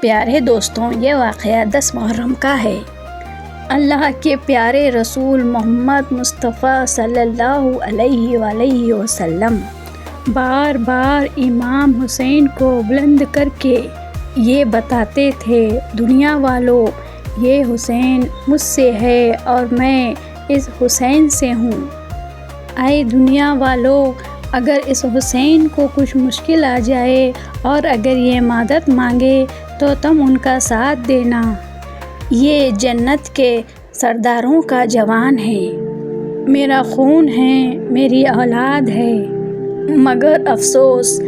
پیارے دوستوں، یہ واقعہ 10 محرم کا ہے۔ اللہ کے پیارے رسول محمد مصطفیٰ صلی اللہ علیہ وآلہ وسلم بار بار امام حسین کو بلند کر کے یہ بتاتے تھے، دنیا والوں، یہ حسین مجھ سے ہے اور میں اس حسین سے ہوں۔ اے دنیا والوں، اگر اس حسین کو کچھ مشکل آ جائے اور اگر یہ مدد مانگے تو تم ان کا ساتھ دینا۔ یہ جنت کے سرداروں کا جوان ہے، میرا خون ہے، میری اولاد ہے۔ مگر افسوس،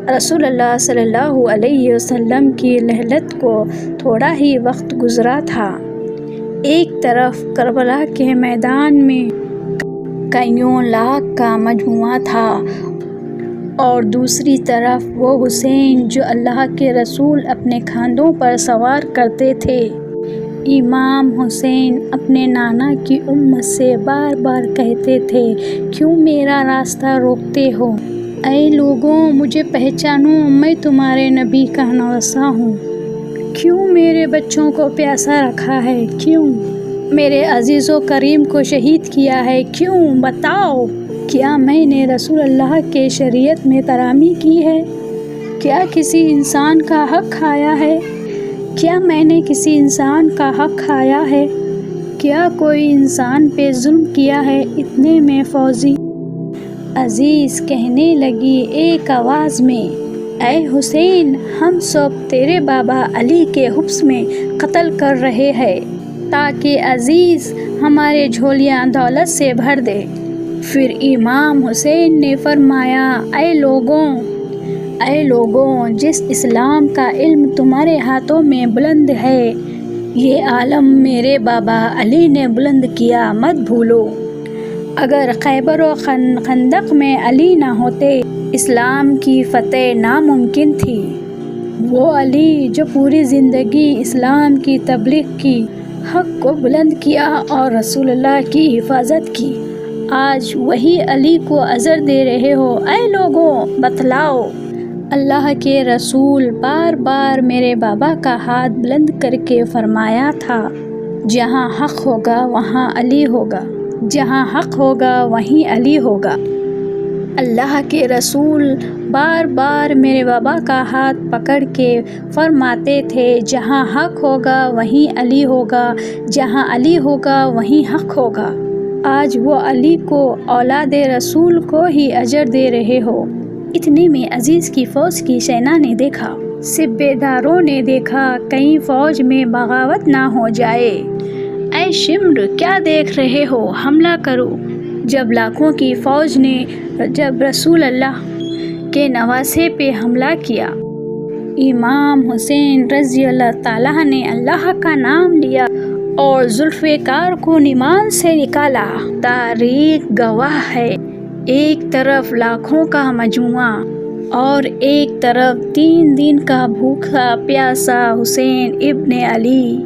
رسول اللہ صلی اللہ علیہ وسلم کی لہلت کو تھوڑا ہی وقت گزرا تھا۔ ایک طرف کربلا کے میدان میں کئیوں لاکھ کا مجموعہ تھا اور دوسری طرف وہ حسین جو اللہ کے رسول اپنے کاندھوں پر سوار کرتے تھے۔ امام حسین اپنے نانا کی امت سے بار بار کہتے تھے، کیوں میرا راستہ روکتے ہو؟ اے لوگوں، مجھے پہچانو، میں تمہارے نبی کا نواسہ ہوں۔ کیوں میرے بچوں کو پیاسا رکھا ہے؟ کیوں میرے عزیز و کریم کو شہید کیا ہے؟ کیوں؟ بتاؤ، کیا میں نے رسول اللہ کے شریعت میں ترامی کی ہے؟ کیا کسی انسان کا حق کھایا ہے؟ کیا میں نے کسی انسان کا حق کھایا ہے؟ کیا کوئی انسان پہ ظلم کیا ہے؟ اتنے میں فوزی عزیز کہنے لگی ایک آواز میں، اے حسین، ہم سب تیرے بابا علی کے حبس میں قتل کر رہے ہیں تاکہ عزیز ہمارے جھولیاں دولت سے بھر دے۔ پھر امام حسین نے فرمایا، اے لوگوں، جس اسلام کا علم تمہارے ہاتھوں میں بلند ہے، یہ عالم میرے بابا علی نے بلند کیا، مت بھولو۔ اگر خیبر و خندق میں علی نہ ہوتے، اسلام کی فتح ناممکن تھی۔ وہ علی جو پوری زندگی اسلام کی تبلیغ کی، حق کو بلند کیا اور رسول اللہ کی حفاظت کی، آج وہی علی کو عذر دے رہے ہو۔ اے لوگوں، بتلاؤ۔ اللہ کے رسول بار بار میرے بابا کا ہاتھ بلند کر کے فرمایا تھا، جہاں حق ہوگا وہاں علی ہوگا، جہاں حق ہوگا وہیں علی ہوگا۔ اللہ کے رسول بار بار میرے بابا کا ہاتھ پکڑ کے فرماتے تھے، جہاں حق ہوگا وہیں علی ہوگا، جہاں علی ہوگا وہیں حق ہوگا۔ آج وہ علی کو، اولاد رسول کو ہی اجر دے رہے ہو۔ اتنے میں عزیز کی فوج کی سینا نے دیکھا، صوبے داروں نے دیکھا، کہیں فوج میں بغاوت نہ ہو جائے۔ اے شمر، کیا دیکھ رہے ہو؟ حملہ کرو۔ جب لاکھوں کی فوج نے جب رسول اللہ کے نواسے پہ حملہ کیا، امام حسین رضی اللہ تعالیٰ نے اللہ کا نام لیا اور ذوالفقار کو نماز سے نکالا۔ تاریخ گواہ ہے، ایک طرف لاکھوں کا مجموعہ اور ایک طرف 3 دن کا بھوکا پیاسا حسین ابن علی۔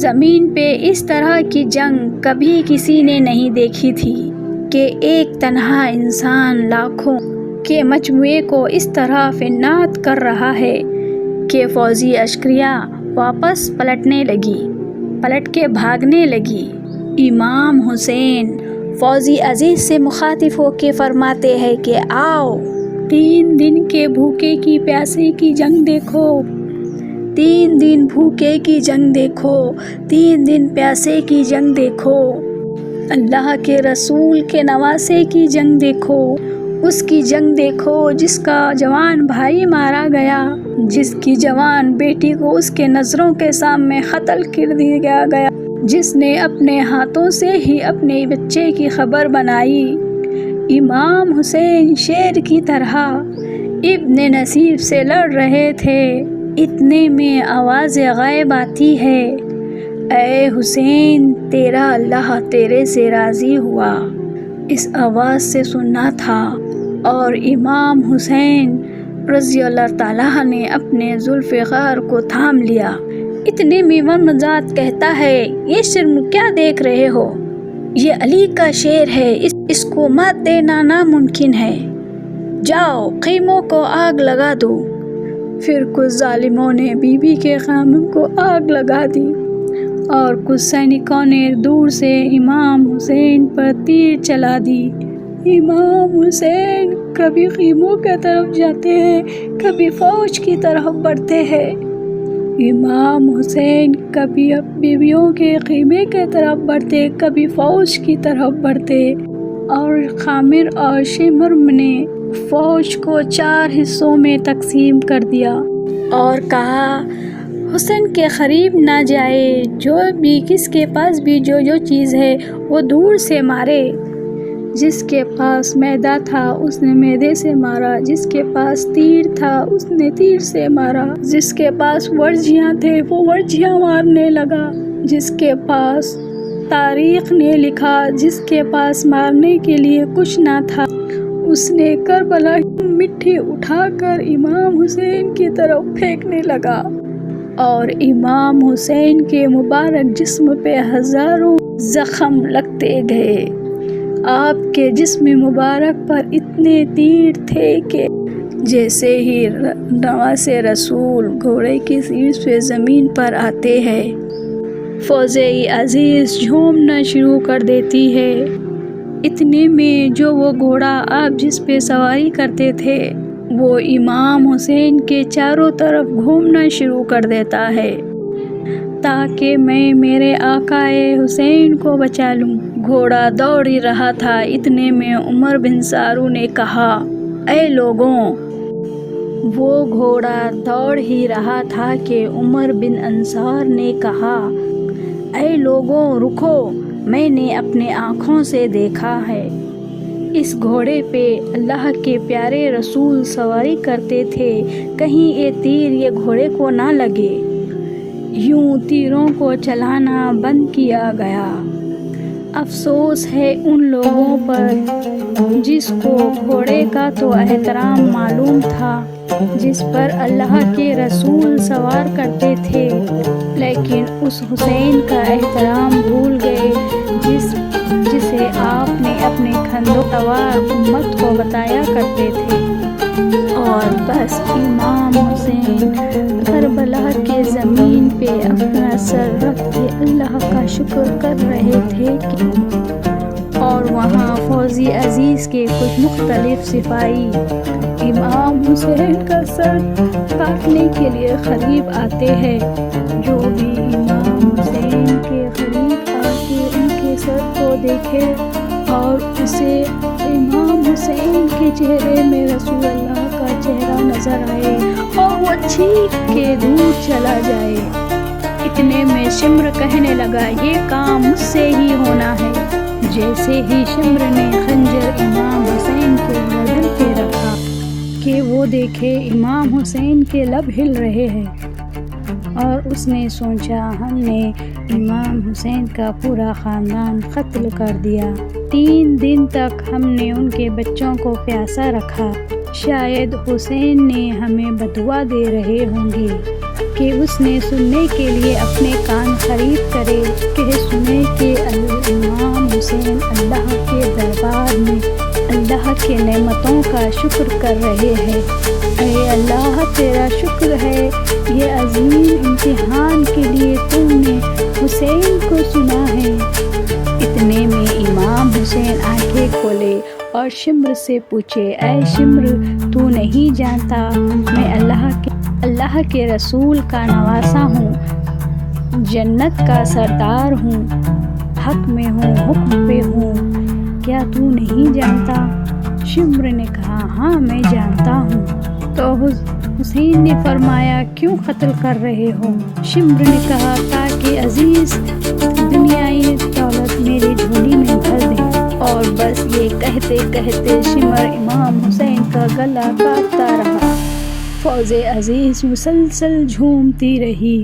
زمین پہ اس طرح کی جنگ کبھی کسی نے نہیں دیکھی تھی کہ ایک تنہا انسان لاکھوں کے مجموعے کو اس طرح فنات کر رہا ہے کہ فوجی عسکریاں واپس پلٹ کے بھاگنے لگی۔ امام حسین فوجی عزیز سے مخاطب ہو کے فرماتے ہیں کہ آؤ، 3 دن کے بھوکے کی پیاسے کی جنگ دیکھو، 3 دن بھوکے کی جنگ دیکھو، 3 دن پیاسے کی جنگ دیکھو، اللہ کے رسول کے نواسے کی جنگ دیکھو، اس کی جنگ دیکھو جس کا جوان بھائی مارا گیا، جس کی جوان بیٹی کو اس کے نظروں کے سامنے قتل کر دیا گیا، جس نے اپنے ہاتھوں سے ہی اپنے بچے کی خبر بنائی۔ امام حسین شیر کی طرح ابن نصیب سے لڑ رہے تھے۔ اتنے میں آواز غائب آتی ہے، اے حسین، تیرا اللہ تیرے سے راضی ہوا۔ اس آواز سے سننا تھا اور امام حسین رضی اللہ تعالیٰ نے اپنے ذوالفقار کو تھام لیا۔ اتنے میں ذات کہتا ہے، یہ شرم کیا دیکھ رہے ہو؟ یہ علی کا شیر ہے، اس کو مات دینا ناممکن ہے۔ جاؤ، خیموں کو آگ لگا دو۔ پھر کچھ ظالموں نے بی بی کے خیمے کو آگ لگا دی اور کچھ سینکوں نے دور سے امام حسین پر تیر چلا دی۔ امام حسین کبھی خیموں کی طرف جاتے ہیں، کبھی فوج کی طرف بڑھتے ہیں۔ امام حسین کبھی بیویوں کے خیمے کی طرف بڑھتے، کبھی فوج کی طرف بڑھتے، اور خامر اور شمر نے فوج کو 4 حصوں میں تقسیم کر دیا اور کہا حسین کے قریب نہ جائے، جو بھی کس کے پاس بھی جو چیز ہے وہ دور سے مارے۔ جس کے پاس میدہ تھا اس نے میدے سے مارا، جس کے پاس تیر تھا اس نے تیر سے مارا، جس کے پاس ورجیاں تھے وہ ورجیاں مارنے لگا، جس کے پاس تاریخ نے لکھا، جس کے پاس مارنے کے لیے کچھ نہ تھا، اس نے کربلا کی مٹی اٹھا کر امام حسین کی طرف پھینکنے لگا، اور امام حسین کے مبارک جسم پہ ہزاروں زخم لگتے گئے۔ آپ کے جسم مبارک پر اتنے تیر تھے کہ جیسے ہی نواز رسول گھوڑے کی سیٹ سے زمین پر آتے ہیں، فوج عزیز جھومنا شروع کر دیتی ہے۔ اتنے میں جو وہ گھوڑا آپ جس پہ سواری کرتے تھے وہ امام حسین کے چاروں طرف گھومنا شروع کر دیتا ہے تاکہ میں میرے آقا حسین کو بچا لوں۔ گھوڑا دوڑ ہی رہا تھا، اتنے میں عمر بن سارو نے کہا اے لوگوں، وہ گھوڑا دوڑ ہی رہا تھا کہ عمر بن انصار نے کہا اے لوگوں رکو، میں نے اپنے آنکھوں سے دیکھا ہے، اس گھوڑے پہ اللہ کے پیارے رسول سواری کرتے تھے، کہیں یہ تیر یہ گھوڑے کو نہ لگے۔ یوں تیروں کو چلانا بند کیا گیا۔ افسوس ہے ان لوگوں پر جس کو گھوڑے کا تو احترام معلوم تھا، جس پر اللہ کے رسول سوار کرتے تھے، لیکن اس حسین کا احترام بھول گئے جسے آپ نے اپنے کندھوں سوار امت کو بتایا کرتے تھے۔ اور بس امام حسین کربلا کے زمین پہ اپنا سر رکھ کے اللہ کا شکر کر رہے تھے اور وہاں فوجی عزیز کے کچھ مختلف سپاہی امام حسین کا سر کاٹنے کے لیے قریب آتے ہیں۔ جو بھی امام حسین کے قریب آ کے ان کے سر کو دیکھے اور اسے امام حسین کے چہرے میں رسول اللہ کا چہرہ نظر آئے اور وہ چیخ کے دور چلا جائے۔ اتنے میں شمر کہنے لگا یہ کام مجھ سے ہی ہونا ہے۔ جیسے ہی شمر نے خنجر امام حسین کے گردن پہ رکھا کہ وہ دیکھے امام حسین کے لب ہل رہے ہیں، اور اس نے سوچا ہم نے امام حسین کا پورا خاندان قتل کر دیا۔ 3 دن تک ہم نے ان کے بچوں کو پیاسا رکھا، شاید حسین نے ہمیں بددعا دے رہے ہوں گے کہ اس نے سننے کے لیے اپنے کان خرید کرے کہ سنے کہ امام حسین اللہ کے دربار میں اللہ کے نعمتوں کا شکر کر رہے ہیں۔ اے اللہ تیرا شکر ہے، یہ عظیم امتحان کے لیے تم نے حسین کو سنا ہے۔ اتنے میں امام حسین آنکھیں کھولے اور شمر سے پوچھے اے شمر، تو نہیں جانتا میں اللہ کے رسول کا نواسا ہوں، جنت کا سردار ہوں، حق میں ہوں، حکم پہ ہوں، کیا تو نہیں جانتا؟ شمر نے کہا ہاں میں جانتا ہوں۔ تو حسین نے فرمایا کیوں قتل کر رہے ہو؟ شمر نے کہا تاکہ عزیز دنیائی دولت میری جھولی میں بھر دیں۔ اور بس یہ کہتے کہتے شمر امام حسین کا گلا کاٹتا رہا۔ فوج عزیز مسلسل جھومتی رہی۔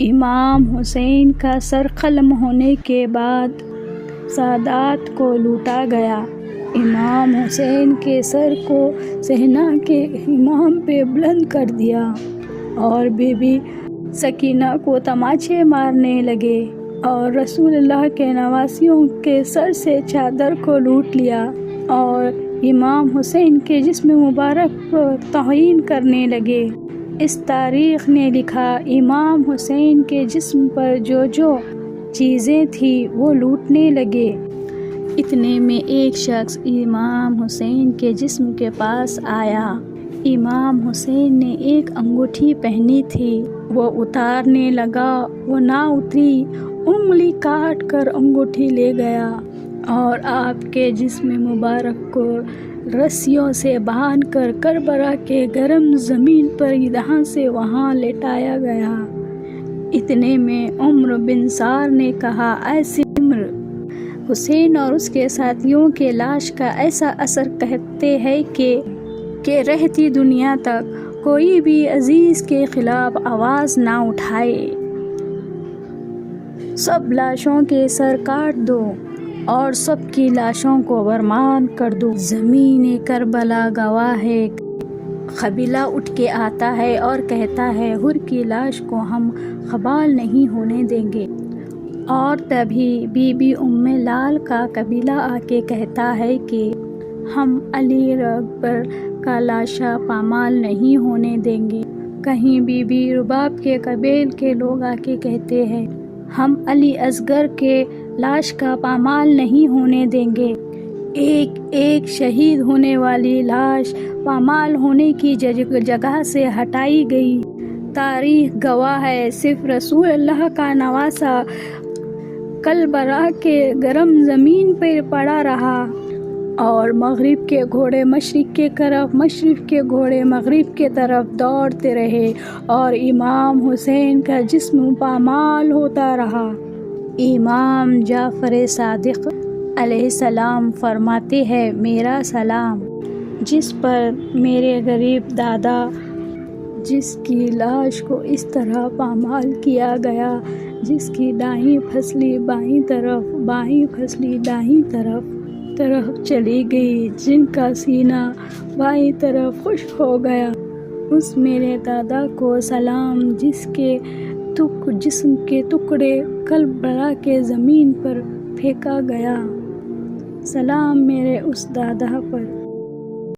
امام حسین کا سر قلم ہونے کے بعد سادات کو لوٹا گیا۔ امام حسین کے سر کو صحنہ کے امام پہ بلند کر دیا اور بی بی سکینہ کو تماچے مارنے لگے اور رسول اللہ کے نواسیوں کے سر سے چادر کو لوٹ لیا اور امام حسین کے جسم مبارک پر توہین کرنے لگے۔ اس تاریخ نے لکھا، امام حسین کے جسم پر جو جو چیزیں تھیں وہ لوٹنے لگے۔ اتنے میں ایک شخص امام حسین کے جسم کے پاس آیا۔ امام حسین نے ایک انگوٹھی پہنی تھی، وہ اتارنے لگا، وہ نہ اتری، انگلی کاٹ کر انگوٹھی لے گیا اور آپ کے جسم مبارک کو رسیوں سے باندھ کر کربلا کے گرم زمین پر یہاں سے وہاں لٹایا گیا۔ اتنے میں عمر بن سار نے کہا، اے سمر، حسین اور اس کے ساتھیوں کے لاش کا ایسا اثر کہتے ہیں کہ رہتی دنیا تک کوئی بھی عزیز کے خلاف آواز نہ اٹھائے۔ سب لاشوں کے سر کاٹ دو اور سب کی لاشوں کو برباد کر دو۔ زمین کربلا گواہ ہے۔ قبیلہ اٹھ کے آتا ہے اور کہتا ہے، حر کی لاش کو ہم قبال نہیں ہونے دیں گے۔ اور تبھی بی بی ام لال کا قبیلہ آ کے کہتا ہے کہ ہم علی اکبر کا لاشا پامال نہیں ہونے دیں گے۔ کہیں بی بی رباب کے قبیل کے لوگ آ کے کہتے ہیں، ہم علی اصغر کے لاش کا پامال نہیں ہونے دیں گے۔ ایک ایک شہید ہونے والی لاش پامال ہونے کی جگہ سے ہٹائی گئی۔ تاریخ گواہ ہے، صرف رسول اللہ کا نواسہ کربلا کے گرم زمین پر پڑا رہا اور مغرب کے گھوڑے مشرق کی طرف، مشرق کے گھوڑے مغرب کی طرف دوڑتے رہے اور امام حسین کا جسم پامال ہوتا رہا۔ امام جعفر صادق علیہ السلام فرماتے ہیں، میرا سلام جس پر میرے غریب دادا، جس کی لاش کو اس طرح پامال کیا گیا، جس کی دائیں پھسلی بائیں طرف، بائیں پھسلی دائیں طرف چلی گئی، جن کا سینہ بائیں طرف خشک ہو گیا، اس میرے دادا کو سلام جس کے جسم کے ٹکڑے کربلا کے زمین پر پھینکا گیا۔ سلام میرے اس دادا پر